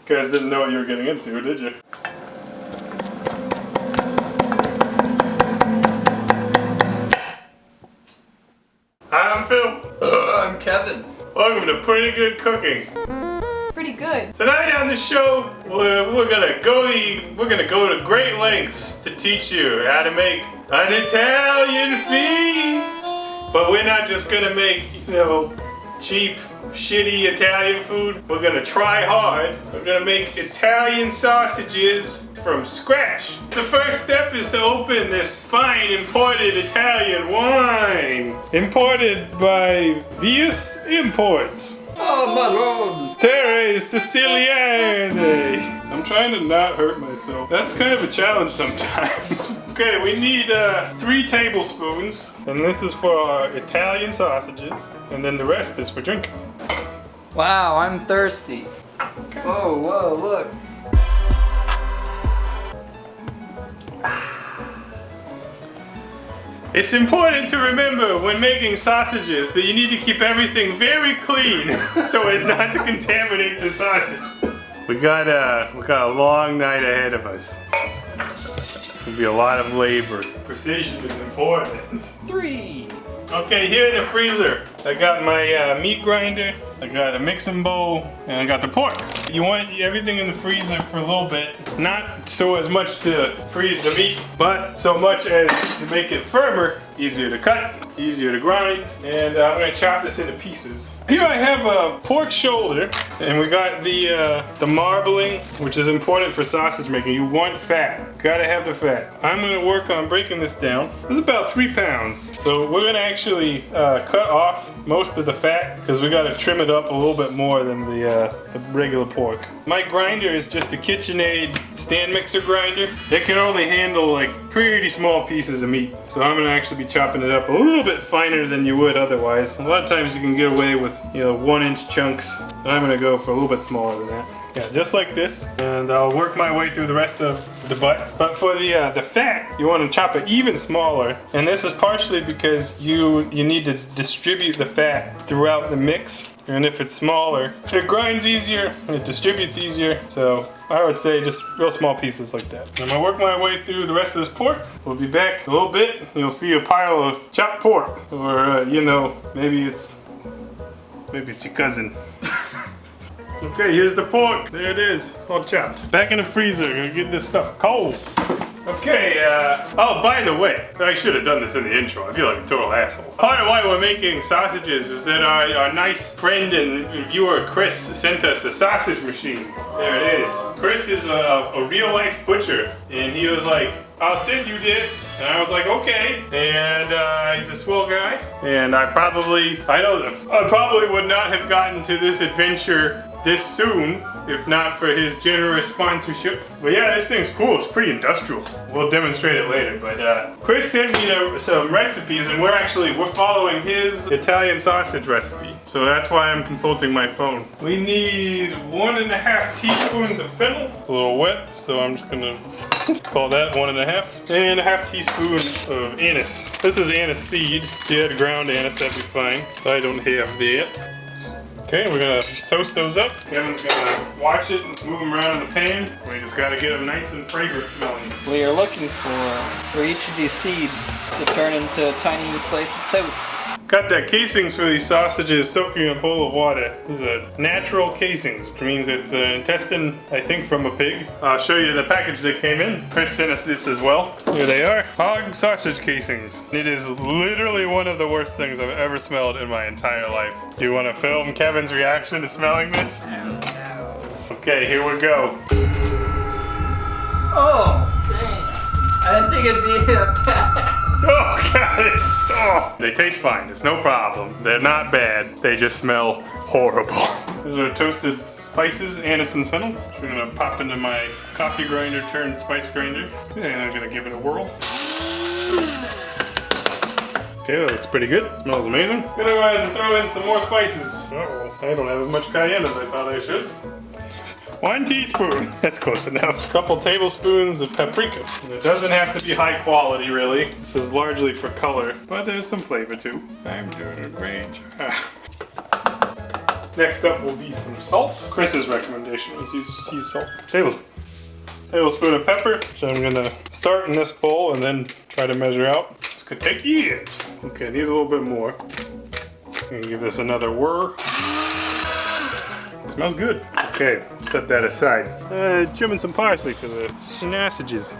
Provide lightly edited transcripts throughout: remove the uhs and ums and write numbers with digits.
You guys didn't know what you were getting into, did you? Hi, I'm Phil. I'm Kevin. Welcome to Pretty Good Cooking. Pretty good. Tonight on the show, we're gonna go to great lengths to teach you how to make an Italian feast. But we're not just gonna make, cheap, shitty Italian food. We're gonna try hard. We're gonna make Italian sausages from scratch. The first step is to open this fine imported Italian wine. Imported by Vius Imports. Oh, my lord. Terre Siciliane. I'm trying to not hurt myself. That's kind of a challenge sometimes. Okay, we need 3 tablespoons. And this is for our Italian sausages. And then the rest is for drinking. Wow, I'm thirsty. Oh, whoa, look. It's important to remember when making sausages that you need to keep everything very clean so as not to contaminate the sausages. We got a long night ahead of us. It'll be a lot of labor. Precision is important. 3. Okay, here in the freezer, I got my meat grinder, I got a mixing bowl, and I got the pork. You want everything in the freezer for a little bit, not so as much to freeze the meat, but so much as to make it firmer, easier to cut, easier to grind, and I'm gonna chop this into pieces. Here I have a pork shoulder, and we got the marbling, which is important for sausage making. You want fat, gotta have the fat. I'm gonna work on breaking this down. This is about 3 pounds, so we're gonna actually cut off most of the fat because we gotta trim it up a little bit more than the regular pork. My grinder is just a KitchenAid stand mixer grinder. It can only handle like pretty small pieces of meat, so I'm gonna actually be chopping it up a little bit finer than you would otherwise. A lot of times you can get away with 1-inch chunks, but I'm gonna go for a little bit smaller than that. Yeah, just like this, and I'll work my way through the rest of the butt. But for the fat, you want to chop it even smaller, and this is partially because you need to distribute the fat throughout the mix. And if it's smaller, it grinds easier, it distributes easier. So I would say just real small pieces like that. I'm gonna work my way through the rest of this pork. We'll be back a little bit. You'll see a pile of chopped pork, or maybe it's your cousin. Okay, here's the pork. There it is, all chopped. Back in the freezer, gonna get this stuff cold. Okay, oh, by the way, I should have done this in the intro. I feel like a total asshole. Part of why we're making sausages is that our nice friend and viewer Chris sent us a sausage machine. There it is. Chris is a real life butcher, and he was like, I'll send you this, and I was like, okay. And he's a swell guy, and I probably would not have gotten to this adventure this soon if not for his generous sponsorship. But yeah, this thing's cool. It's pretty industrial. We'll demonstrate it later. But Chris sent me some recipes, and we're following his Italian sausage recipe. So that's why I'm consulting my phone. We need 1.5 teaspoons of fennel. It's a little wet, so I'm just gonna call that 1.5. And a half teaspoon of anise. This is anise seed. If you had ground anise, that'd be fine. I don't have that. Okay, we're gonna toast those up. Kevin's gonna wash it and move them around in the pan. We just gotta get them nice and fragrant smelling. We are looking for each of these seeds to turn into a tiny slice of toast. Got the casings for these sausages soaking in a bowl of water. These are natural casings, which means it's an intestine, I think, from a pig. I'll show you the package that came in. Chris sent us this as well. Here they are, hog sausage casings. It is literally one of the worst things I've ever smelled in my entire life. Do you want to film Kevin's reaction to smelling this? Okay, here we go. Oh, dang. I didn't think it'd be that bad. Oh God, they taste fine, it's no problem. They're not bad, they just smell horrible. These are toasted spices, anise and fennel. We're gonna pop into my coffee grinder turned spice grinder. And I'm gonna give it a whirl. Okay, that looks pretty good, smells amazing. Gonna go ahead and throw in some more spices. Uh-oh, I don't have as much cayenne as I thought I should. 1 teaspoon, that's close enough. A couple tablespoons of paprika. And it doesn't have to be high quality really. This is largely for color, but there's some flavor too. I'm doing a great job. Next up will be some salt. Chris's recommendation was use sea salt. Tablespoon of pepper. So I'm gonna start in this bowl and then try to measure out. This could take years. Okay, needs a little bit more. I'm gonna give this another whir. Smells good. Okay, set that aside. Trimming some parsley for the snassages.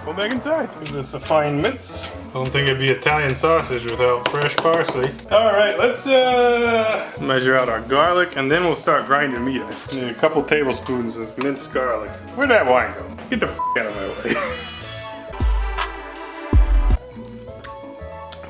Go back inside. Give this a fine mince. I don't think it'd be Italian sausage without fresh parsley. All right, let's measure out our garlic and then we'll start grinding meat. I need a couple tablespoons of minced garlic. Where'd that wine go? Get the f out of my way.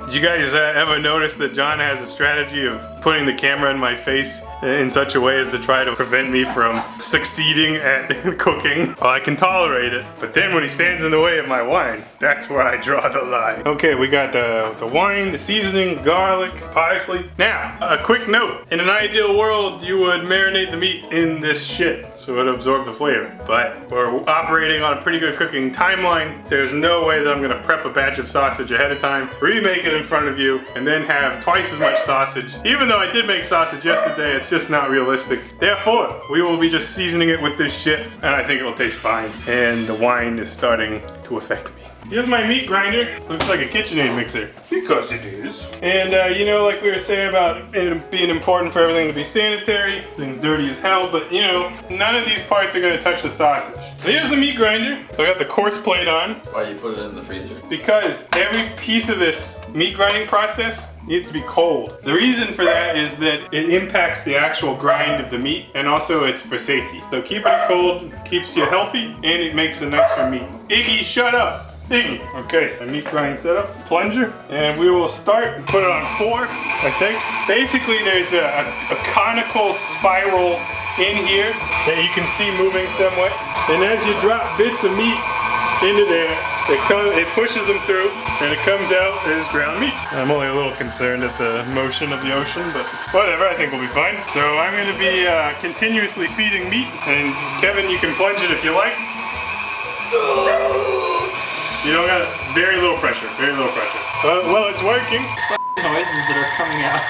Did you guys ever notice that John has a strategy of putting the camera in my face in such a way as to try to prevent me from succeeding at cooking? Well, I can tolerate it, but then when he stands in the way of my wine, that's where I draw the line. Okay, we got the wine, the seasoning, garlic, parsley. Now, a quick note. In an ideal world, you would marinate the meat in this shit so it would absorb the flavor. But we're operating on a pretty good cooking timeline. There's no way that I'm gonna prep a batch of sausage ahead of time, remake it in front of you, and then have twice as much sausage. Even though I did make sausage yesterday, it's just not realistic. Therefore, we will be just seasoning it with this shit, and I think it'll taste fine. And the wine is starting to affect me. Here's my meat grinder. Looks like a KitchenAid mixer. Because it is. And you know, like we were saying about it being important for everything to be sanitary, things dirty as hell, but you know, none of these parts are gonna touch the sausage. So here's the meat grinder. So I got the coarse plate on. Why you put it in the freezer? Because every piece of this meat grinding process needs to be cold. The reason for that is that it impacts the actual grind of the meat, and also it's for safety. So keeping it cold keeps you healthy, and it makes a nicer meat. Iggy, shut up. Iggy. Okay, my meat grind set up, plunger, and we will start and put it on 4, I think. Basically, there's a conical spiral in here that you can see moving somewhat. And as you drop bits of meat into there, it pushes them through, and it comes out as ground meat. I'm only a little concerned at the motion of the ocean, but whatever, I think we'll be fine. So I'm going to be continuously feeding meat, and Kevin, you can plunge it if you like. You don't got very little pressure, very little pressure. Well, it's working. Noises that are coming out.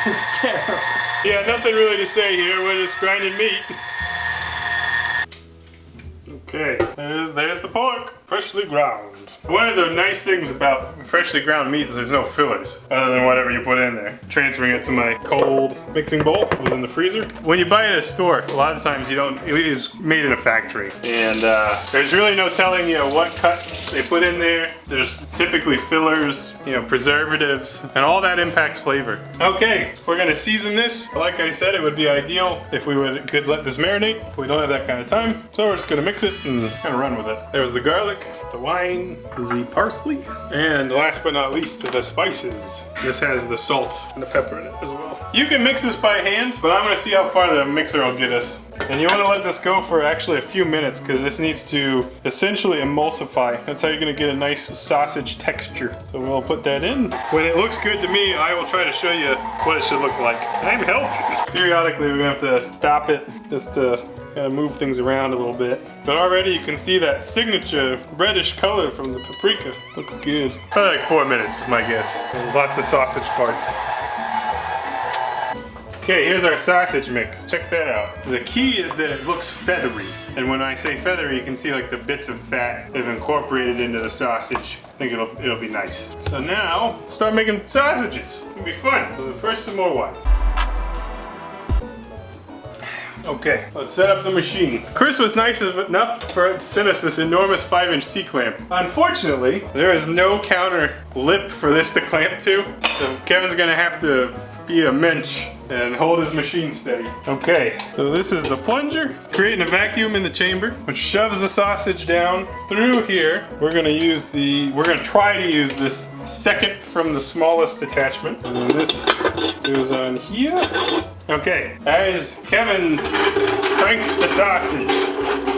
It's terrible. Yeah, nothing really to say here. We're just grinding meat. Okay, there's the pork, freshly ground. One of the nice things about freshly ground meat is there's no fillers, other than whatever you put in there. Transferring it to my cold mixing bowl within the freezer. When you buy it at a store, a lot of times it's made in a factory. And there's really no telling you what cuts they put in there. There's typically fillers, preservatives, and all that impacts flavor. Okay, we're gonna season this. Like I said, it would be ideal if we could let this marinate. We don't have that kind of time, so we're just gonna mix it and kind of run with it. There's the garlic, the wine, the parsley, and last but not least, the spices. This has the salt and the pepper in it as well. You can mix this by hand, but I'm gonna see how far the mixer will get us. And you wanna let this go for actually a few minutes because this needs to essentially emulsify. That's how you're gonna get a nice sausage texture. So we'll put that in. When it looks good to me, I will try to show you what it should look like. I'm helping. Periodically, we're gonna have to stop it just to kind of move things around a little bit. But already you can see that signature reddish color from the paprika. Looks good. Probably like 4 minutes is my guess. And lots of sausage parts. Okay, here's our sausage mix. Check that out. The key is that it looks feathery. And when I say feathery, you can see like the bits of fat that have incorporated into the sausage. I think it'll be nice. So now, start making sausages. It'll be fun. So first, some more wine. Okay, let's set up the machine. Chris was nice enough to send us this enormous 5-inch C-clamp. Unfortunately, there is no counter lip for this to clamp to, so Kevin's gonna have to be a mensch and hold his machine steady. Okay, so this is the plunger, creating a vacuum in the chamber, which shoves the sausage down through here. We're gonna try to use this second from the smallest attachment. And this goes on here. Okay, as Kevin cranks the sausage,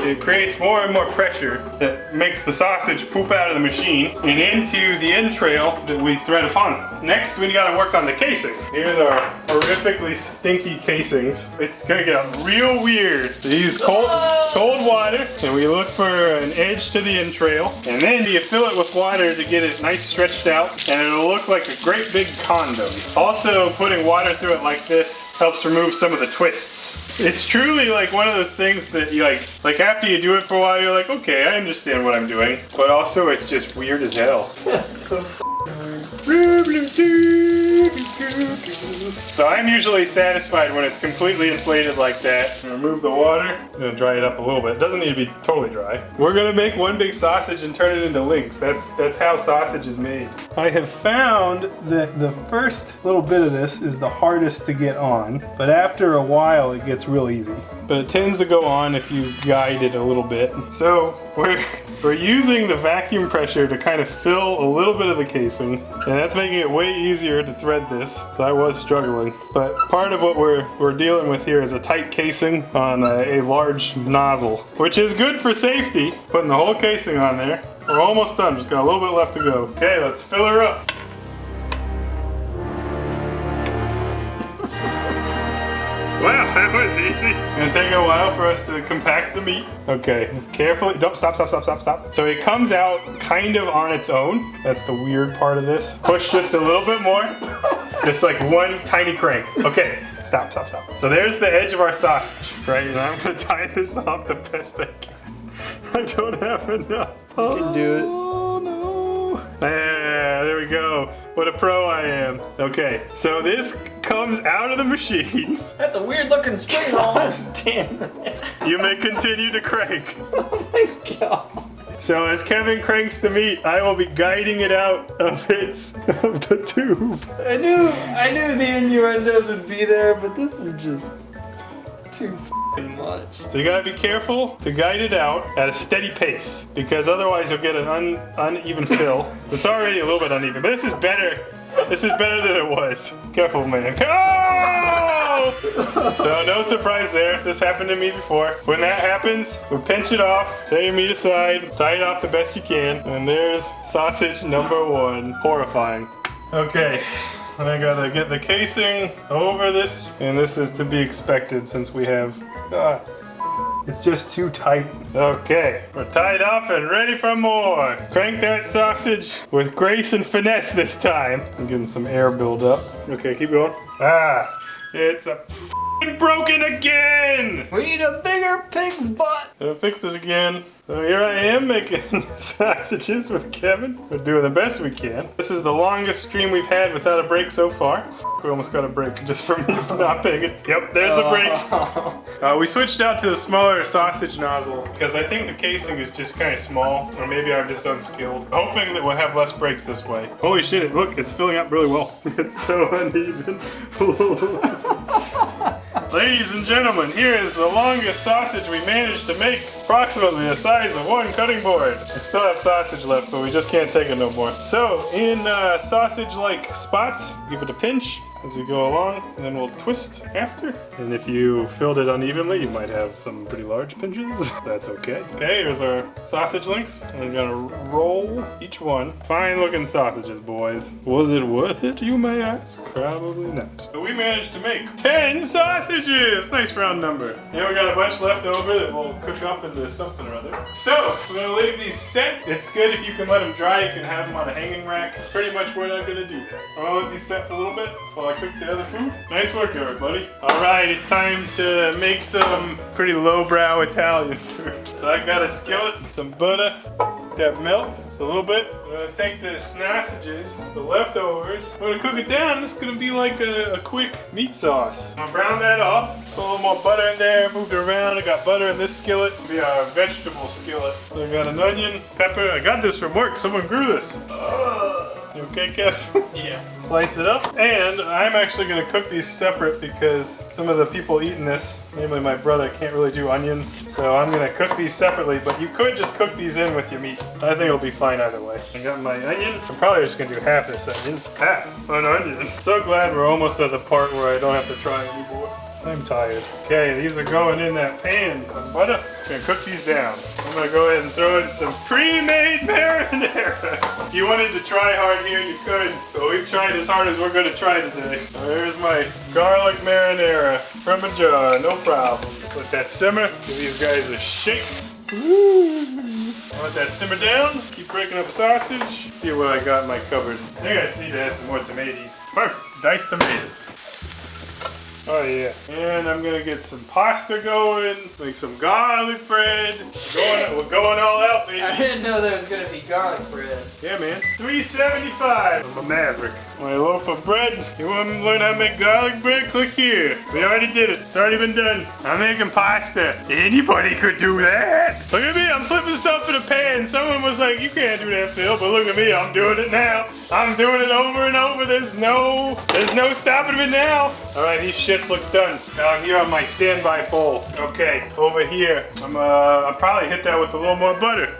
it creates more and more pressure that makes the sausage poop out of the machine and into the entrail that we thread upon it. Next, we gotta work on the casing. Here's our horrifically stinky casings. It's gonna get real weird. We use cold water, and we look for an edge to the entrail, and then you fill it with water to get it nice stretched out, and it'll look like a great big condom. Also, putting water through it like this helps remove some of the twists. It's truly like one of those things that you like after you do it for a while, you're like, okay, I understand what I'm doing, but also it's just weird as hell. So I'm usually satisfied when it's completely inflated like that. Remove the water. I'm gonna dry it up a little bit. It doesn't need to be totally dry. We're gonna make one big sausage and turn it into links. That's how sausage is made. I have found that the first little bit of this is the hardest to get on, but after a while it gets real easy. But it tends to go on if you guide it a little bit. So we're using the vacuum pressure to kind of fill a little bit of the casing, and that's making it way easier to thread this. So I was struggling, but part of what we're dealing with here is a tight casing on a large nozzle, which is good for safety. Putting the whole casing on there. We're almost done, just got a little bit left to go. Okay, let's fill her up. Wow, that was easy. It's gonna take a while for us to compact the meat. Okay, carefully, don't, stop. So it comes out kind of on its own. That's the weird part of this. Push just a little bit more. Just like one tiny crank. Okay, stop. So there's the edge of our sausage, right? And I'm gonna tie this off the best I can. I don't have enough. You can do it. Oh no. Yeah, there we go. What a pro I am. Okay, so this comes out of the machine. That's a weird looking spring roll. Damn it. You may continue to crank. Oh my god. So as Kevin cranks the meat, I will be guiding it out of the tube. I knew the innuendos would be there, but this is just too f***ing much. So you gotta be careful to guide it out at a steady pace, because otherwise you'll get an uneven fill. It's already a little bit uneven, but this is better. This is better than it was. Careful, man. Oh! So no surprise there. This happened to me before. When that happens, we pinch it off, set your meat aside, tie it off the best you can, and there's sausage number one. Horrifying. Okay. I gotta get the casing over this, and this is to be expected since we have, it's just too tight. Okay, we're tied off and ready for more. Crank that sausage with grace and finesse this time. I'm getting some air buildup. Okay, keep going. It's broken again! We need a bigger pig's butt! I'll fix it again. So here I am making sausages with Kevin. We're doing the best we can. This is the longest stream we've had without a break so far. We almost got a break just from me not paying it. Yep, there's the break. We switched out to the smaller sausage nozzle because I think the casing is just kind of small, or maybe I'm just unskilled. Hoping that we'll have less breaks this way. Holy shit, look, it's filling up really well. It's so uneven. Ladies and gentlemen, here is the longest sausage we managed to make. Approximately the size of one cutting board. We still have sausage left, but we just can't take it no more. So, in sausage-like spots, give it a pinch as we go along, and then we'll twist after. And if you filled it unevenly, you might have some pretty large pinches. That's okay. Okay, here's our sausage links. I'm gonna roll each one. Fine looking sausages, boys. Was it worth it, you may ask? Probably not. But we managed to make 10 sausages! Nice round number. And we got a bunch left over that we'll cook up into something or other. So, we're gonna leave these set. It's good if you can let them dry. You can have them on a hanging rack. That's pretty much where I'm gonna do that. I'm gonna let these set for a little bit while I cook the other food. Nice work, everybody. All right, it's time to make some pretty lowbrow Italian food. So I got a skillet, some butter, that melt just a little bit. I'm gonna take the sausages, the leftovers. I'm gonna cook it down. This is gonna be like a quick meat sauce. I'm gonna brown that off. Put a little more butter in there, moved it around. I got butter in this skillet. It'll be our vegetable skillet. So I got an onion, pepper. I got this from work. Someone grew this. You okay, Kev? Yeah. Slice it up. And I'm actually gonna cook these separate because some of the people eating this, namely my brother, can't really do onions. So I'm gonna cook these separately, but you could just cook these in with your meat. I think it'll be fine either way. I got my onion. I'm probably just gonna do half this onion. Half an onion. So glad we're almost at the part where I don't have to try anymore. I'm tired. Okay, these are going in that pan of butter. Gonna cook these down. I'm gonna go ahead and throw in some pre-made marinara. If you wanted to try hard here, you could. But we've tried as hard as we're gonna try today. So here's my garlic marinara from a jar, no problem. Let that simmer. Give these guys a shake. Let that simmer down. Keep breaking up sausage. Let's see what I got in my cupboard. I think I just need to add some more tomatoes. Perfect. Diced tomatoes. Oh yeah. And I'm gonna get some pasta going, make some garlic bread. We're going all out, baby. I didn't know there was gonna be garlic bread. Yeah, man. $3.75. I'm a maverick. My loaf of bread. You want to learn how to make garlic bread? Click here. We already did it. It's already been done. I'm making pasta. Anybody could do that. Look at me. I'm flipping stuff in a pan. Someone was like, you can't do that, Phil. But look at me. I'm doing it now. I'm doing it over and over. There's no stopping me now. All right, these shits look done. Now I'm here on my standby bowl. Okay, over here. I'll probably hit that with a little more butter.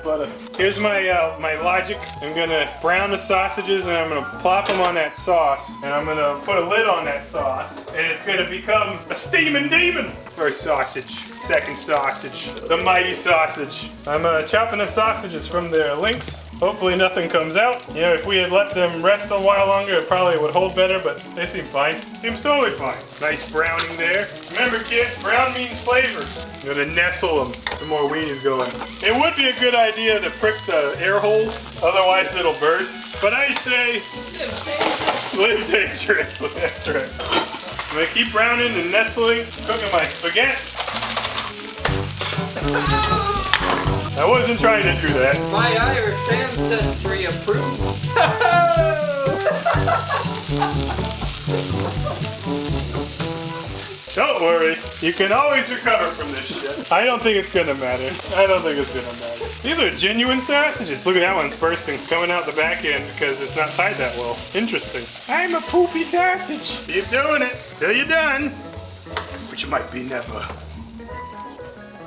Here's my my logic. I'm gonna brown the sausages and I'm gonna plop them on that sauce. And I'm gonna put a lid on that sauce. And it's gonna become a steaming demon. First sausage, second sausage, the mighty sausage. I'm chopping the sausages from their links. Hopefully nothing comes out. You know, if we had let them rest a while longer, it probably would hold better, but they seem fine. Seems totally fine. Nice browning there. Remember, kids, brown means flavor. I'm gonna nestle them. Some more weenies going. It would be a good idea to prick the air holes, otherwise it'll burst. But I say, live dangerously. That's right. I'm gonna keep browning and nestling, cooking my spaghetti. I wasn't trying to do that. My Irish ancestry approves. Don't worry, you can always recover from this shit. I don't think it's gonna matter. I don't think it's gonna matter. These are genuine sausages. Look at that one's bursting, coming out the back end because it's not tied that well. Interesting. I'm a poopy sausage. Keep doing it till you're done, which might be never.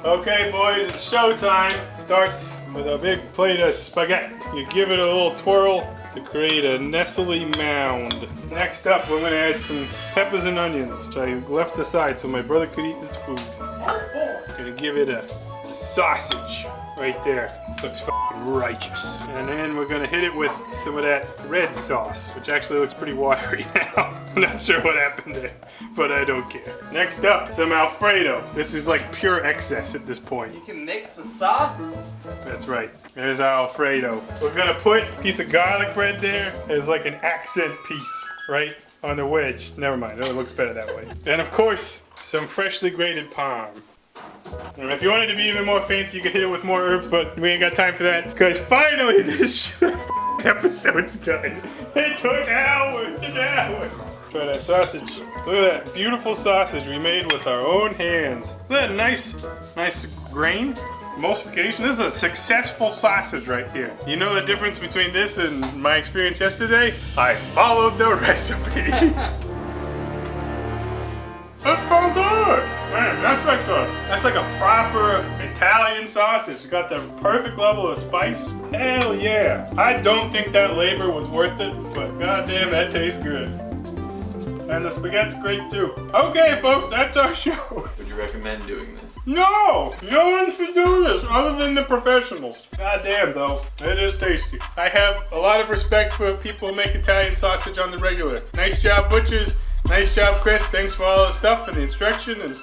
Okay, boys, it's showtime. Starts with a big plate of spaghetti. You give it a little twirl to create a nestly mound. Next up, we're gonna add some peppers and onions, which I left aside so my brother could eat this food. Gonna give it a sausage right there. Looks fucking righteous. And then we're gonna hit it with some of that red sauce, which actually looks pretty watery now. I'm not sure what happened there, but I don't care. Next up, some Alfredo. This is like pure excess at this point. You can mix the sauces. That's right. There's our Alfredo. We're gonna put a piece of garlic bread there as like an accent piece, right? On the wedge. Never mind, it looks better that way. And of course, some freshly grated parm. And if you wanted to be even more fancy, you could hit it with more herbs, but we ain't got time for that. Because finally, this episode's done. It took hours and hours. Try that sausage. Look at that beautiful sausage we made with our own hands. Look at that nice grain. Emulsification. This is a successful sausage right here. You know the difference between this and my experience yesterday? I followed the recipe. That's so good! Man, that's like a proper Italian sausage. It's got the perfect level of spice. Hell yeah! I don't think that labor was worth it, but goddamn, that tastes good. And the spaghetti's great too. Okay, folks, that's our show. Would you recommend doing this? No! No one should do this other than the professionals. Goddamn, though. It is tasty. I have a lot of respect for people who make Italian sausage on the regular. Nice job, butchers. Nice job, Chris. Thanks for all the stuff and the instruction and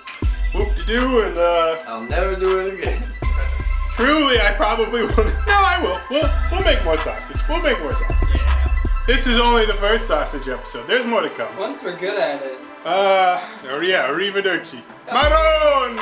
whoop-de-doo and I'll never do it again. Truly, I probably will. No, I will. We'll make more sausage. We'll make more sausage. Yeah. This is only the first sausage episode. There's more to come. Once we're good at it. Yeah, arrivederci. Maron!